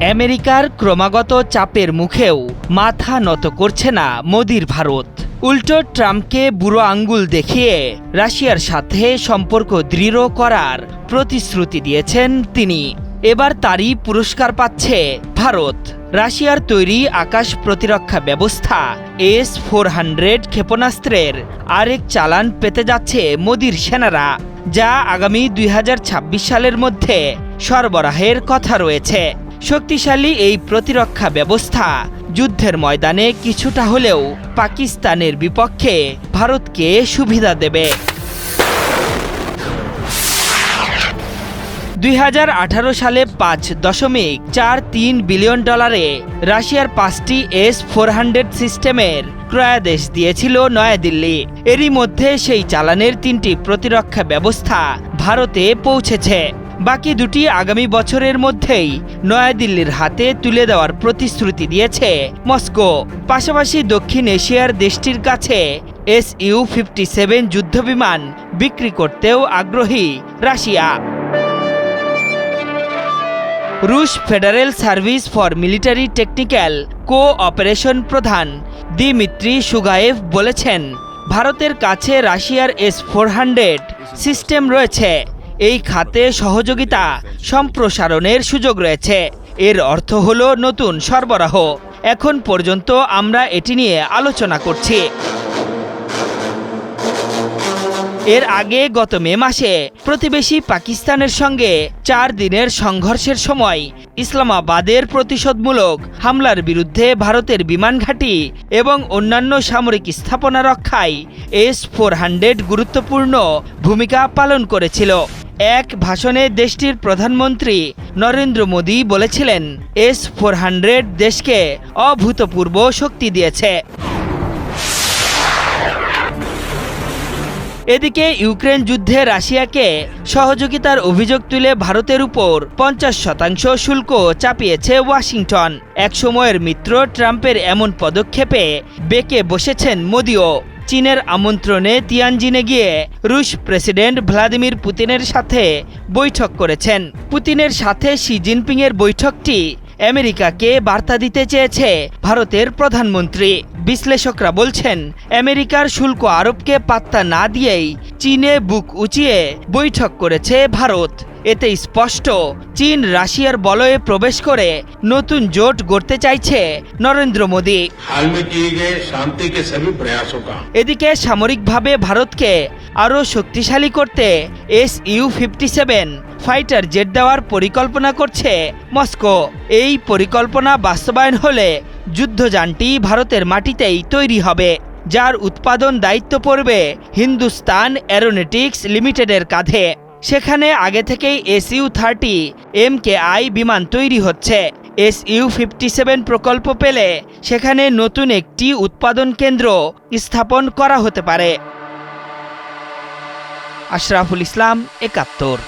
আমেরিকার ক্রমাগত চাপের মুখেও মাথা নত করছে না মোদির ভারত। উল্টো ট্রাম্পকে বুড়ো আঙ্গুল দেখিয়ে রাশিয়ার সাথে সম্পর্ক দৃঢ় করার প্রতিশ্রুতি দিয়েছেন তিনি। এবার তারই পুরস্কার পাচ্ছে ভারত। রাশিয়ার তৈরি আকাশ প্রতিরক্ষা ব্যবস্থা S-400 ক্ষেপণাস্ত্রের আরেক চালান পেতে যাচ্ছে মোদির সেনারা, যা আগামী 2026 সালের মধ্যে সরবরাহের কথা রয়েছে। শক্তিশালী এই প্রতিরক্ষা ব্যবস্থা যুদ্ধের ময়দানে কিছুটা হলেও পাকিস্তানের বিপক্ষে ভারতকে সুবিধা দেবে। 2018 সালে $5.43 বিলিয়ন রাশিয়ার 5টি S-400 সিস্টেমের ক্রয়াদেশ দিয়েছিল নয়াদিল্লি। এরই মধ্যে সেই চালানের 3টি প্রতিরক্ষা ব্যবস্থা ভারতে পৌঁছেছে। বাকি দুটি আগামী বছরের মধ্যেই নয়াদিল্লির হাতে তুলে দেওয়ার প্রতিশ্রুতি দিয়েছে মস্কো। পাশাপাশি দক্ষিণ এশিয়ার দেশটির কাছে Su-57 যুদ্ধবিমান বিক্রি করতেও আগ্রহী রাশিয়া। রুশ federal service for military technical cooperation প্রধান দিমিত্রি সুগায়েভ বলেছেন, ভারতের কাছে রাশিয়ার S-400 সিস্টেম রয়েছে। এই খাতে সহযোগিতা সম্প্রসারণের সুযোগ রয়েছে। এর অর্থ হলো নতুন সরবরাহ। এখন পর্যন্ত আমরা এটি নিয়ে আলোচনা করছি। এর আগে গত মে মাসে প্রতিবেশী পাকিস্তানের সঙ্গে 4 দিনের সংঘর্ষের সময় ইসলামাবাদের প্রতিশোধমূলক হামলার বিরুদ্ধে ভারতের বিমান ঘাঁটি এবং অন্যান্য সামরিক স্থাপনা রক্ষায় S-400 গুরুত্বপূর্ণ ভূমিকা পালন করেছিল। এক ভাষণে দেশটির প্রধানমন্ত্রী নরেন্দ্র মোদী বলেছিলেন, S-400 দেশকে অভূতপূর্ব শক্তি দিয়েছে। এদিকে ইউক্রেন যুদ্ধে রাশিয়াকে সহযোগিতার অভিযোগ তুলে ভারতের উপর 50% শুল্ক চাপিয়েছে ওয়াশিংটন। একসময়ের মিত্র ট্রাম্পের এমন পদক্ষেপে বেঁকে বসেছেন মোদিও। চীনের আমন্ত্রণে তিয়ানজিনে গিয়ে রুশ প্রেসিডেন্ট ভ্লাদিমির পুতিনের সাথে বৈঠক করেছেন। পুতিনের সাথে শি জিনপিংয়ের বৈঠকটি আমেরিকাকে বার্তা দিতে চেয়েছে ভারতের প্রধানমন্ত্রী। বিশ্লেষকরা বলছেন, আমেরিকার শুল্ক আরোপকে পাত্তা না দিয়েই চীনে বুক উঁচিয়ে বৈঠক করেছে ভারত। এতে স্পষ্ট চীন রাশিয়ার বলয়ে প্রবেশ করে নতুন জোট গড়তে চাইছে নরেন্দ্র মোদী। এদিকে সামরিকভাবে ভারতকে আরও শক্তিশালী করতে Su-57 ফাইটার জেট দেওয়ার পরিকল্পনা করছে মস্কো। এই পরিকল্পনা বাস্তবায়ন হলে যুদ্ধযানটি ভারতের মাটিতেই তৈরি হবে, যার উৎপাদন দায়িত্ব পড়বে হিন্দুস্তান এরোনটিক্স লিমিটেডের কাঁধে। সেখানে আগে থেকেই Su-30 MKI বিমান তৈরি হচ্ছে। Su-57 প্রকল্প পেলে সেখানে নতুন একটি উৎপাদন কেন্দ্র স্থাপন করা হতে পারে। আশরাফুল ইসলাম, ৭১।